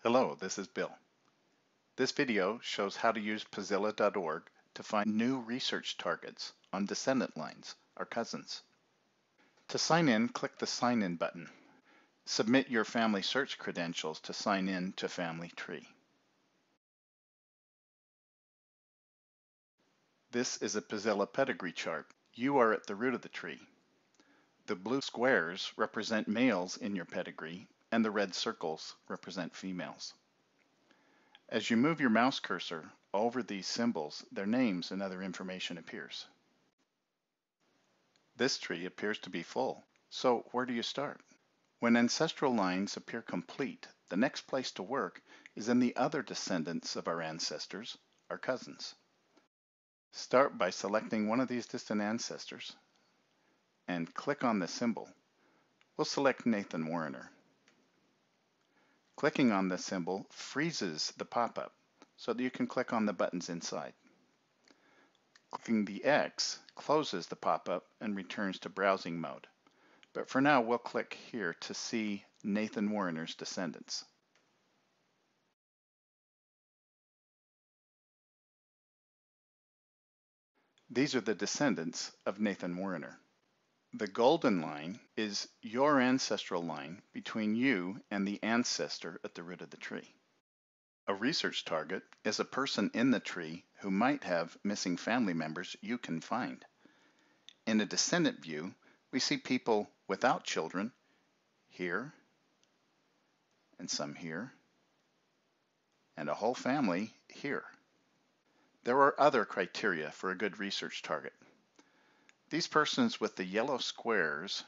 Hello, this is Bill. This video shows how to use Puzzilla.org to find new research targets on descendant lines, our cousins. To sign in, click the Sign In button. Submit your family search credentials to sign in to FamilyTree. This is a Puzzilla pedigree chart. You are at the root of the tree. The blue squares represent males in your pedigree, and the red circles represent females. As you move your mouse cursor over these symbols, their names and other information appears. This tree appears to be full, so where do you start? When ancestral lines appear complete, the next place to work is in the other descendants of our ancestors, our cousins. Start by selecting one of these distant ancestors and click on the symbol. We'll select Nathan Warner. Clicking on the symbol freezes the pop-up so that you can click on the buttons inside. Clicking the X closes the pop-up and returns to browsing mode. But for now, we'll click here to see Nathan Warner's descendants. These are the descendants of Nathan Warner. The golden line is your ancestral line between you and the ancestor at the root of the tree. A research target is a person in the tree who might have missing family members you can find. In a descendant view, we see people without children here, and some here, and a whole family here. There are other criteria for a good research target. These persons with the yellow squares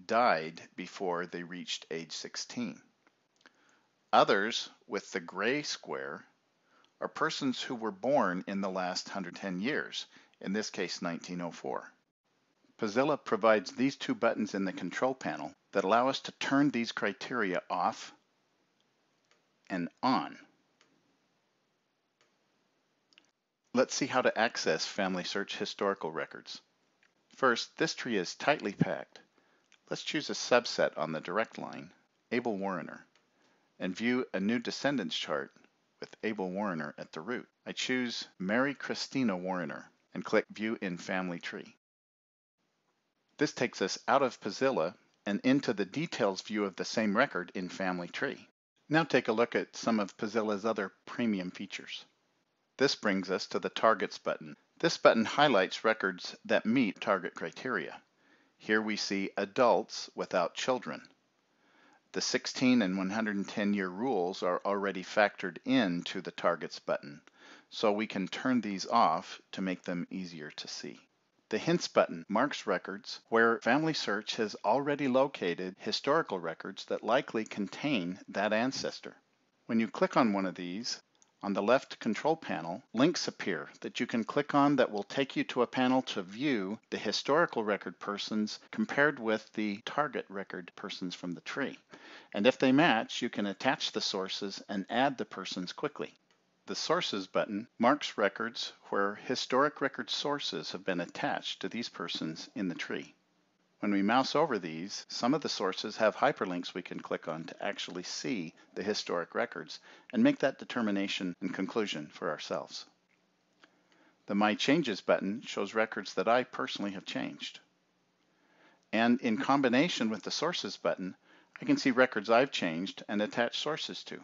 died before they reached age 16. Others with the gray square are persons who were born in the last 110 years, in this case 1904. Puzzilla provides these two buttons in the control panel that allow us to turn these criteria off and on. Let's see how to access Family Search historical records. First, this tree is tightly packed. Let's choose a subset on the direct line, Abel Warner, and view a new descendants chart with Abel Warner at the root. I choose Mary Christina Warner and click View in FamilyTree. This takes us out of Puzzilla and into the details view of the same record in FamilyTree. Now take a look at some of Puzzilla's other premium features. This brings us to the Targets button. This button highlights records that meet target criteria. Here we see adults without children. The 16 and 110 year rules are already factored into the Targets button, so we can turn these off to make them easier to see. The Hints button marks records where Family Search has already located historical records that likely contain that ancestor. When you click on one of these, on the left control panel, links appear that you can click on that will take you to a panel to view the historical record persons compared with the target record persons from the tree. And if they match, you can attach the sources and add the persons quickly. The Sources button marks records where historic record sources have been attached to these persons in the tree. When we mouse over these, some of the sources have hyperlinks we can click on to actually see the historic records and make that determination and conclusion for ourselves. The My Changes button shows records that I personally have changed. And in combination with the Sources button, I can see records I've changed and attach sources to.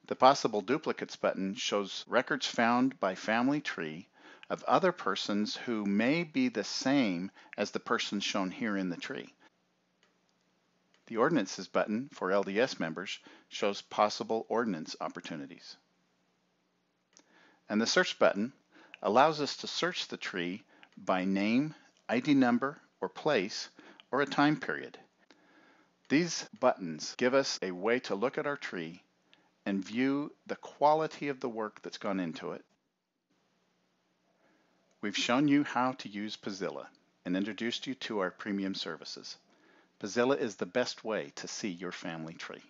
The Possible Duplicates button shows records found by FamilyTree of other persons who may be the same as the persons shown here in the tree. The Ordinances button for LDS members shows possible ordinance opportunities. And the Search button allows us to search the tree by name, ID number, or place, or a time period. These buttons give us a way to look at our tree and view the quality of the work that's gone into it. We've shown you how to use Puzzilla and introduced you to our premium services. Puzzilla is the best way to see your family tree.